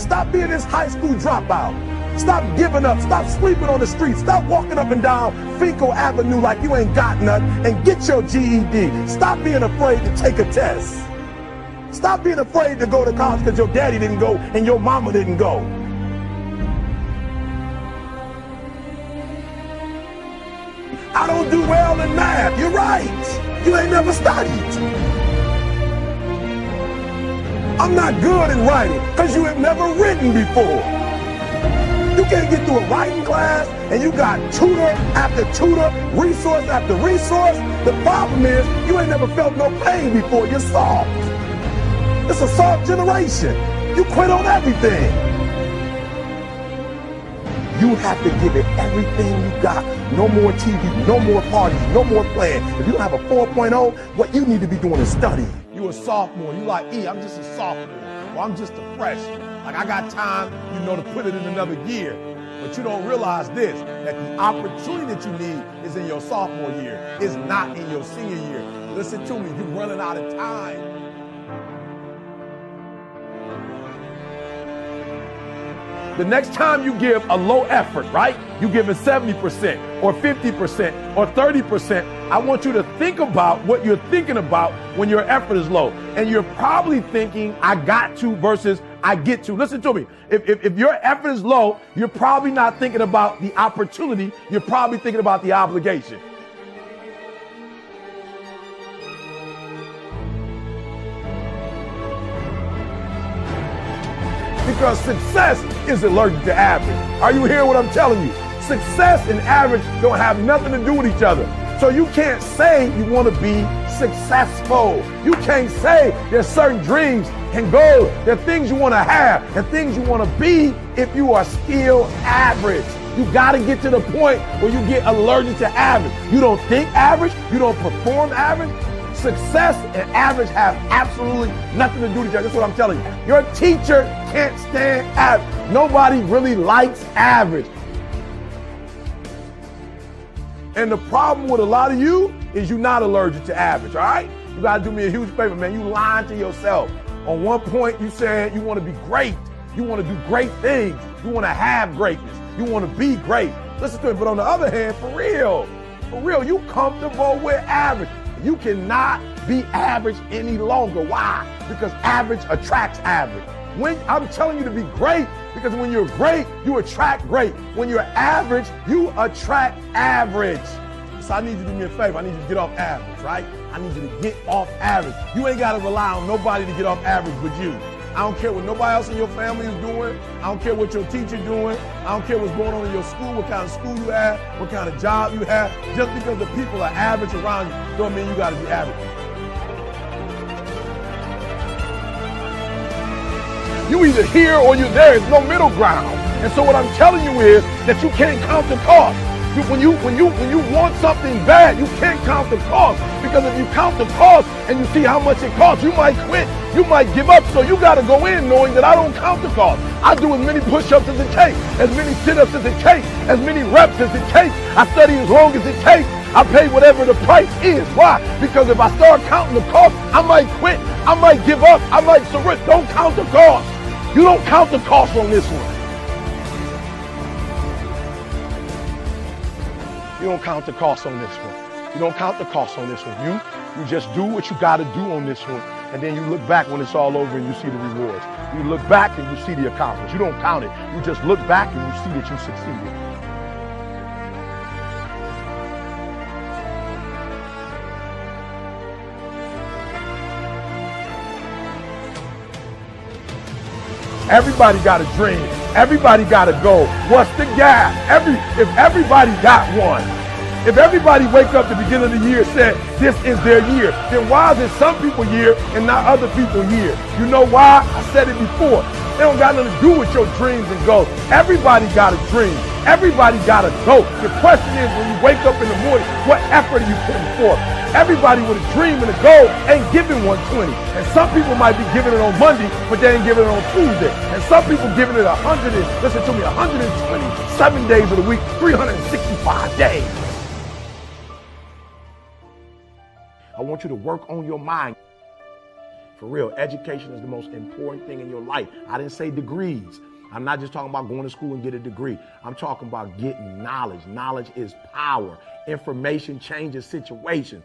Stop being this high school dropout. Stop giving up. Stop sleeping on the street. Stop walking up and down Fecal Avenue like you ain't got nothing, and get your GED. Stop being afraid to take a test. Stop being afraid to go to college because your daddy didn't go and your mama didn't go. I don't do well in math. You're right. You ain't never studied. I'm not good in writing because you have never written before. You can't get through a writing class and you got tutor after tutor, resource after resource. The problem is you ain't never felt no pain before. You're soft. It's a soft generation. You quit on everything. You have to give it everything you got. No more TV, no more parties, no more playing. If you don't have a 4.0, what you need to be doing is study. You a sophomore, you like, I'm just a sophomore, or I'm just a freshman. Like I got time, to put it in another year. But you don't realize this, that the opportunity that you need is in your sophomore year. It's not in your senior year. Listen to me, you're running out of time. The next time you give a low effort, right? You give it 70% or 50% or 30%. I want you to think about what you're thinking about when your effort is low. And you're probably thinking, I got to versus I get to. Listen to me. If your effort is low, you're probably not thinking about the opportunity. You're probably thinking about the obligation. Because success is allergic to average. Are you hearing what I'm telling you? Success and average don't have nothing to do with each other. So you can't say you want to be successful. You can't say there's certain dreams and goals. There are things you want to have and things you want to be if you are still average. You got to get to the point where you get allergic to average. You don't think average. You don't perform average. Success and average have absolutely nothing to do with each other. That's what I'm telling you. Your teacher can't stand average. Nobody really likes average. And the problem with a lot of you is you're not allergic to average, all right? You got to do me a huge favor, man. You lying to yourself. On one point, you said you want to be great. You want to do great things. You want to have greatness. You want to be great. Listen to it. But on the other hand, for real, you comfortable with average. You cannot be average any longer. Why? Because average attracts average. When I'm telling you to be great, because when you're great, you attract great. When you're average, you attract average. So I need you to do me a favor. I need you to get off average, right? I need you to get off average. You ain't got to rely on nobody to get off average but you. I don't care what nobody else in your family is doing. I don't care what your teacher doing. I don't care what's going on in your school, what kind of school you have, what kind of job you have. Just because the people are average around you don't mean you got to be average. You either here or you're there. There's no middle ground. And so what I'm telling you is that you can't count the cost. When you want something bad, you can't count the cost. Because if you count the cost and you see how much it costs, you might quit. You might give up. So you got to go in knowing that I don't count the cost. I do as many push-ups as it takes, as many sit-ups as it takes, as many reps as it takes. I study as long as it takes. I pay whatever the price is. Why? Because if I start counting the cost, I might quit. I might give up. I might surrender. Don't count the cost. You don't count the cost on this one. You don't count the cost on this one. You don't count the cost on this one. You just do what you got to do on this one. And then you look back when it's all over and you see the rewards. You look back and you see the accomplishments. You don't count it. You just look back and you see that you succeeded. Everybody got a dream. Everybody got a goal. What's the gap? If everybody got one, if everybody wake up at the beginning of the year and said this is their year, then why is it some people's year and not other people's year? You know why? I said it before. It don't got nothing to do with your dreams and goals. Everybody got a dream. Everybody got a goal. The question is, when you wake up in the morning, what effort are you putting forth? Everybody with a dream and a goal ain't giving 120. And some people might be giving it on Monday, but they ain't giving it on Tuesday. And some people giving it 127 days of the week, 365 days. I want you to work on your mind. For real, education is the most important thing in your life. I didn't say degrees. I'm not just talking about going to school and get a degree. I'm talking about getting knowledge. Knowledge is power. Information changes situations.